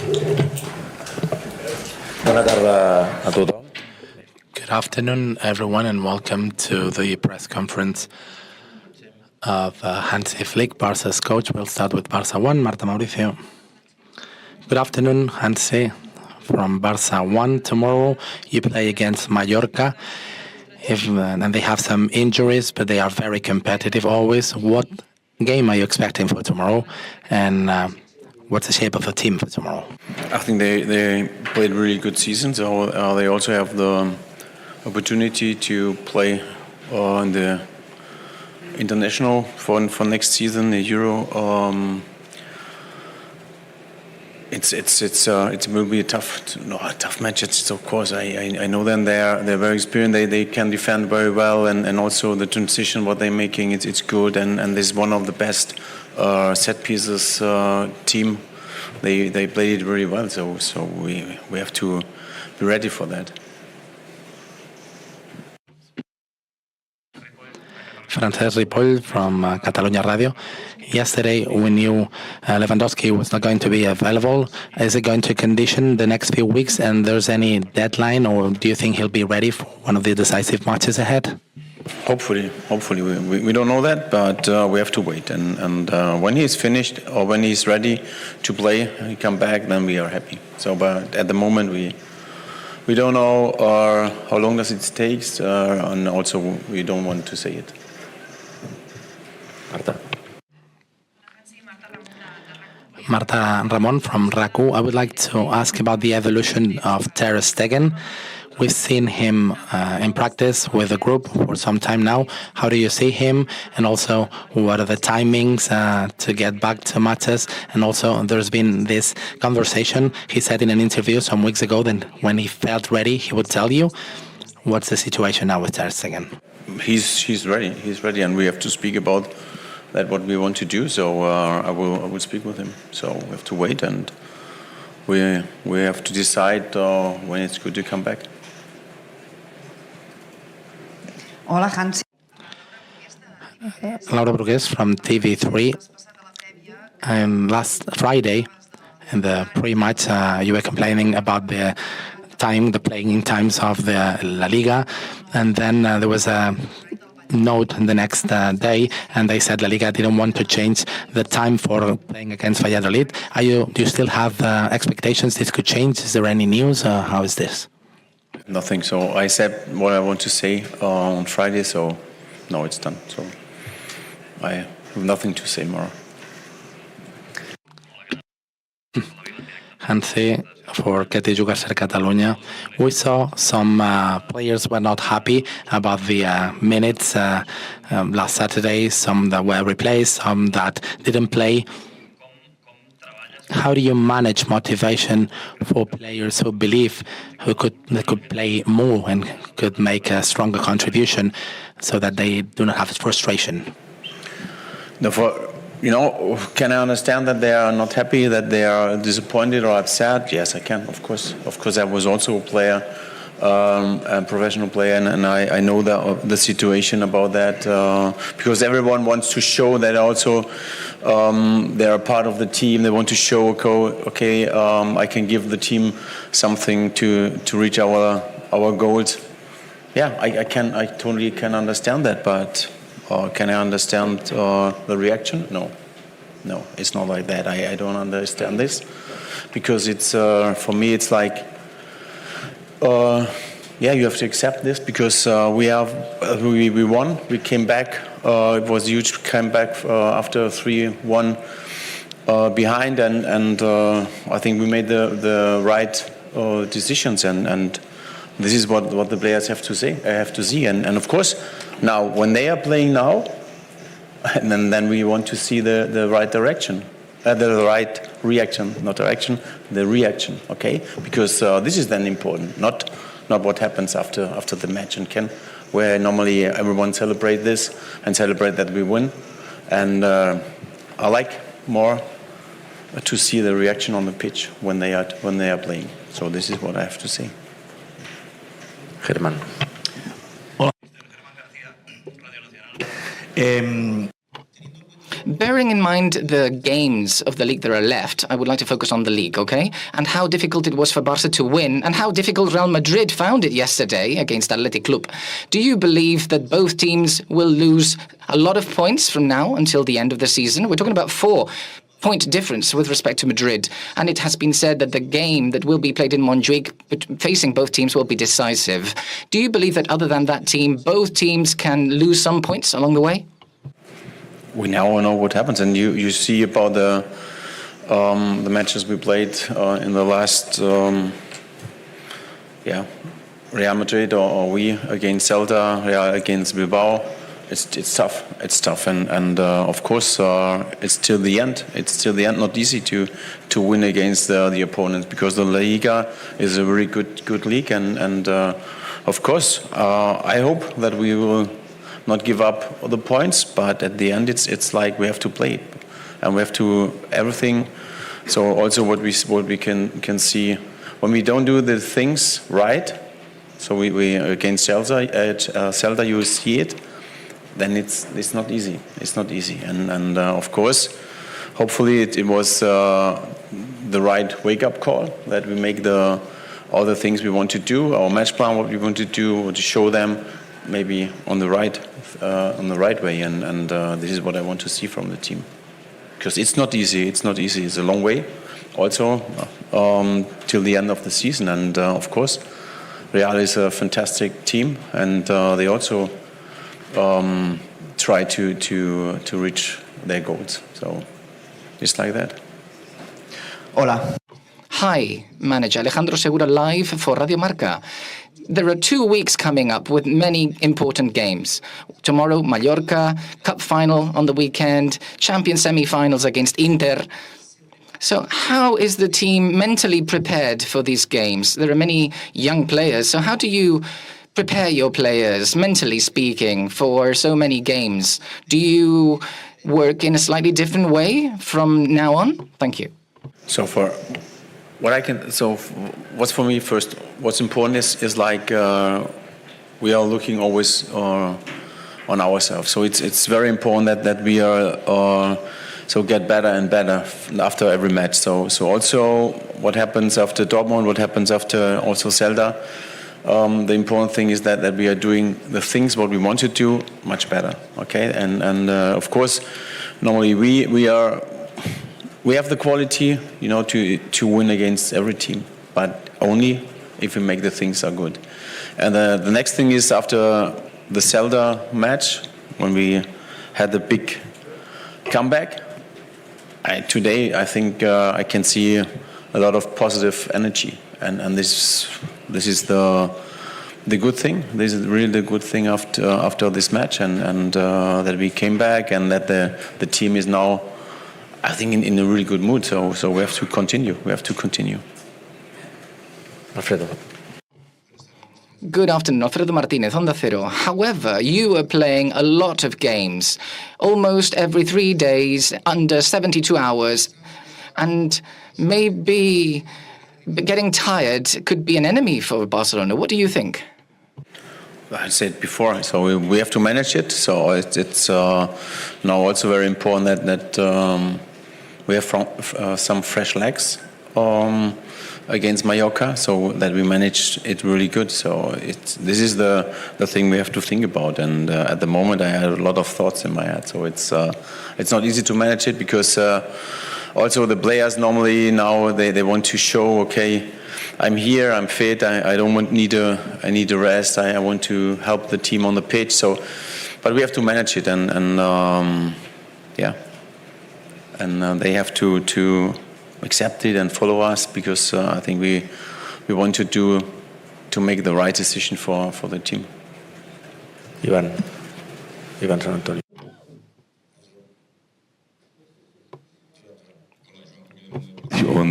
Bona tarda a tothom. Good afternoon, everyone, and welcome to the press conference of Hansi Flick, Barca's coach. We'll start with Barca 1, Marta Mauricio. Good afternoon, Hansi. From Barca 1, tomorrow you play against Mallorca. And they have some injuries, but they are very competitive always. What game are you expecting for tomorrow? And what's the shape of the team for tomorrow? I think they played really good season, so they also have the opportunity to play in the international for next season, the Euro. It will be a tough match. It's of course I know them. They're very experienced. They can defend very well, and also the transition what they're making it's good, and this is one of the best set pieces team. They played it really well, so we have to be ready for that. Francesc Ripoll from Catalunya Radio. Yesterday, we knew Lewandowski was not going to be available. Is it going to condition the next few weeks, and there's any deadline, or do you think he'll be ready for one of the decisive matches ahead? Hopefully, we don't know that, but we have to wait. And when he's finished or when he's ready to play, he come back, then we are happy. So, but at the moment, we don't know how long does it take, and also we don't want to say it. Marta Ramon from RACU. I would like to ask about the evolution of Ter Stegen. We've seen him in practice with the group for some time now. How do you see him? And also, what are the timings to get back to matches? And also, there's been this conversation. He said in an interview some weeks ago that when he felt ready, he would tell you. What's the situation now with Ter Stegen? He's ready. He's ready, and we have to speak about that what we want to do. So I will speak with him. So we have to wait, and we have to decide when it's good to come back. Hola, Hansi. Laura Brugués from TV3. Last Friday, in the pre-match, you were complaining about the playing times of the La Liga, and then there was a note the next day, and they said La Liga didn't want to change the time for playing against Valladolid. Do you still have expectations this could change? Is there any news? How is this? Nothing. So I said what I want to say on Friday. So no, it's done. So I have nothing to say more. Hansi, for Que Te Jugues Ser Catalunya, we saw some players were not happy about the minutes last Saturday, some that were replaced, some that didn't play. How do you manage motivation for players who believe they could play more and could make a stronger contribution so that they do not have frustration? Can I understand that they are not happy, that they are disappointed or upset? Yes, I can, of course. Of course, I was also a player, a professional player, and I know the situation about that, because everyone wants to show that also they are part of the team. They want to show, okay, I can give the team something to reach our goals. Yeah, I totally can understand that, but can I understand the reaction? No, it's not like that. I don't understand this, because it's for me it's like you have to accept this, because we won. We came back. It was a huge comeback after 3-1 behind, and I think we made the right decisions, and this is what the players have to say. I have to see, and of course now when they are playing now, and then we want to see the right direction, the right reaction, not direction, the reaction. Okay, because this is then important, not what happens after the match, and where normally everyone celebrate this and celebrate that we win, and I like more to see the reaction on the pitch when they are playing. So this is what I have to say. Germán. Bearing in mind the games of the league that are left, I would like to focus on the league, okay? And how difficult it was for Barca to win, and how difficult Real Madrid found it yesterday against Athletic Club. Do you believe that both teams will lose a lot of points from now until the end of the season? We're talking about 4-point difference with respect to Madrid, and it has been said that the game that will be played in Montjuic facing both teams will be decisive. Do you believe that other than that team, both teams can lose some points along the way? We now know what happens, and you see about the matches we played in the last Real Madrid or we against Celta, Real against Bilbao. It's tough. It's tough, and of course it's till the end. It's till the end not easy to win against the opponents, because the Liga is a very good league, and of course I hope that we will not give up the points, but at the end it's like we have to play, and we have to everything. So also what we can see when we don't do the things right. So we against Celta you see it. Then it's not easy. It's not easy, and of course, hopefully it was the right wake-up call, that we make all the things we want to do, our match plan, what we want to do, to show them maybe on the right way, and this is what I want to see from the team, because it's not easy. It's not easy. It's a long way, also till the end of the season, and of course, Real is a fantastic team, and they also try to reach their goals. So it's like that. Hola. Hi, manager Alejandro Segura live for Radio Marca. There are 2 weeks coming up with many important games. Tomorrow, Mallorca, Cup final on the weekend, Champions semi-finals against Inter. So how is the team mentally prepared for these games? There are many young players, so how do you prepare your players, mentally speaking, for so many games? Do you work in a slightly different way from now on? Thank you. So what's for me first, what's important is like we are looking always on ourselves. So it's very important that we are get better and better after every match. So also what happens after Dortmund, what happens after also Celta. The important thing is that we are doing the things what we want to do much better, okay? And of course, normally we have the quality, to win against every team, but only if we make the things are good. And the next thing is after the Celta match, when we had the big comeback. Today I think I can see a lot of positive energy, and this is the good thing. This is really the good thing after this match, and that we came back, and that the team is now, I think, in a really good mood. So we have to continue. We have to continue. Alfredo. Good afternoon, Alfredo Martinez, Onda Cero. However, you are playing a lot of games, almost every 3 days, under 72 hours, and maybe getting tired could be an enemy for Barcelona. What do you think? I said before, so we have to manage it. So it's now also very important that we have some fresh legs against Mallorca, so that we manage it really good. So this is the thing we have to think about. And at the moment, I had a lot of thoughts in my head. So it's not easy to manage it, because also the players normally now they want to show, okay, I'm here, I'm fit, I need a rest, I want to help the team on the pitch. So, but we have to manage it, and they have to accept it and follow us, because I think we want to make the right decision for the team. Ivan San Antonio.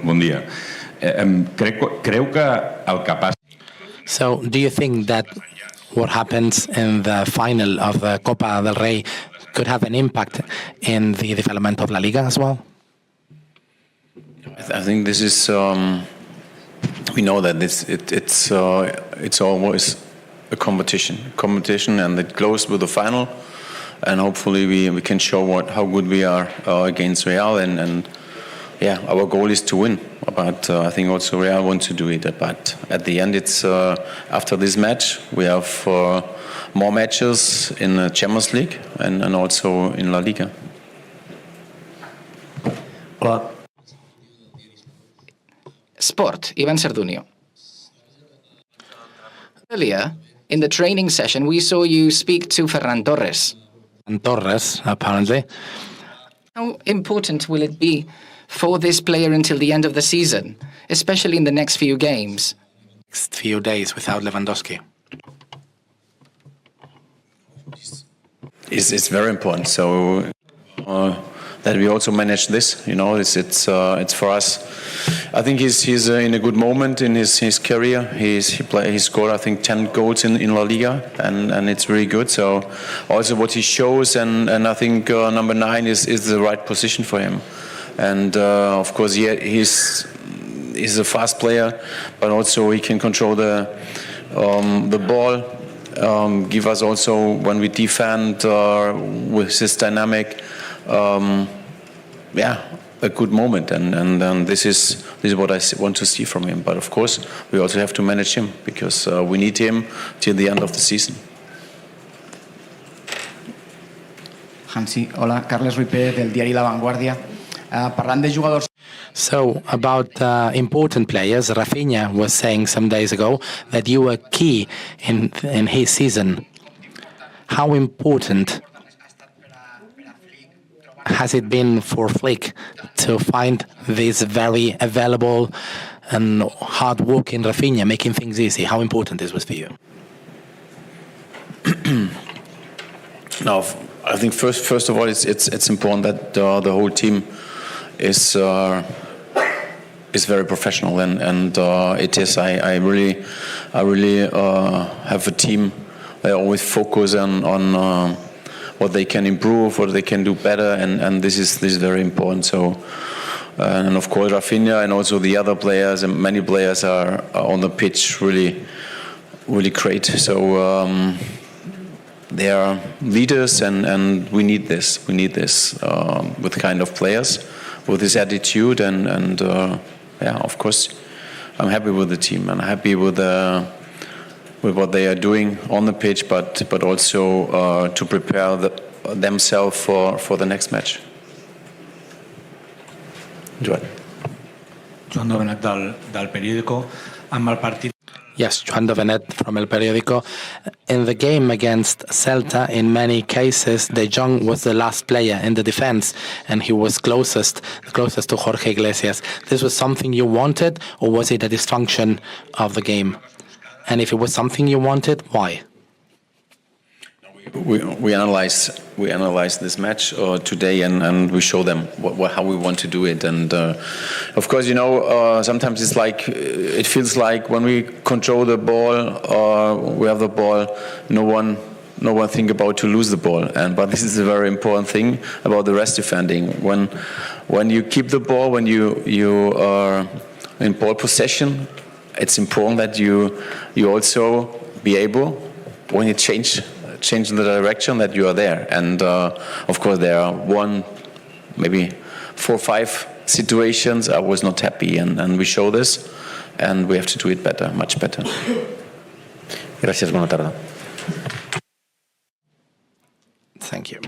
Bon dia. Creu que el que passa... So, do you think that what happens in the final of the Copa del Rey could have an impact in the development of La Liga as well? I think this is. We know that it's always a competition, and it goes with the final. hopefully we can show how good we are against Real. And yeah, our goal is to win. But I think also Real wants to do it. But at the end, it's after this match we have more matches in the Champions League and also in La Liga. Hola. Sport, Ivan Sardunio. Earlier, in the training session, we saw you speak to Ferran Torres. And Torres, apparently. How important will it be for this player until the end of the season, especially in the next few games? Next few days without Lewandowski. It's very important. So that we also manage this. It's for us. I think he's in a good moment in his career. He scored I think 10 goals in La Liga, and it's really good. So also what he shows, and I think number 9 is the right position for him. And of course he's a fast player, but also he can control the ball. Give us also when we defend with his dynamic. A good moment, and this is what I want to see from him. But of course, we also have to manage him because we need him till the end of the season. Hansi, hola, Carles Ruipé del diari La Vanguardia. Parlant de jugadors. So, about important players, Rafinha was saying some days ago that you were key in his season. How important has it been for Flick to find this very available and hard-working Rafinha, making things easy? How important this was for you? Now, I think first of all, it's important that the whole team is very professional, and it is. I really have a team. They always focus on what they can improve, what they can do better, and this is very important. So, and of course Rafinha and also the other players, and many players are on the pitch really great. So they are leaders, and we need this. We need this with kind of players, with this attitude, and of course, I'm happy with the team, and I'm happy with what they are doing on the pitch, but also to prepare themselves for the next match. Joan Dovenet del periódico, amb el partit. Yes, Joan Dovenet from El Periódico. In the game against Celta, in many cases, De Jong was the last player in the defense, and he was closest to Jorge Iglesias. This was something you wanted, or was it a dysfunction of the game? And if it was something you wanted, why? We analyze this match today, and we show them how we want to do it. And of course, sometimes it feels like when we control the ball, we have the ball, no one think about to lose the ball. But this is a very important thing about the rest defending. When you keep the ball, when you are in ball possession, it's important that you also be able, when you change the direction, that you are there. And of course there are maybe 4 or 5 situations I was not happy, and we show this, and we have to do it better, much better. Gracias, buena tarde. Thank you.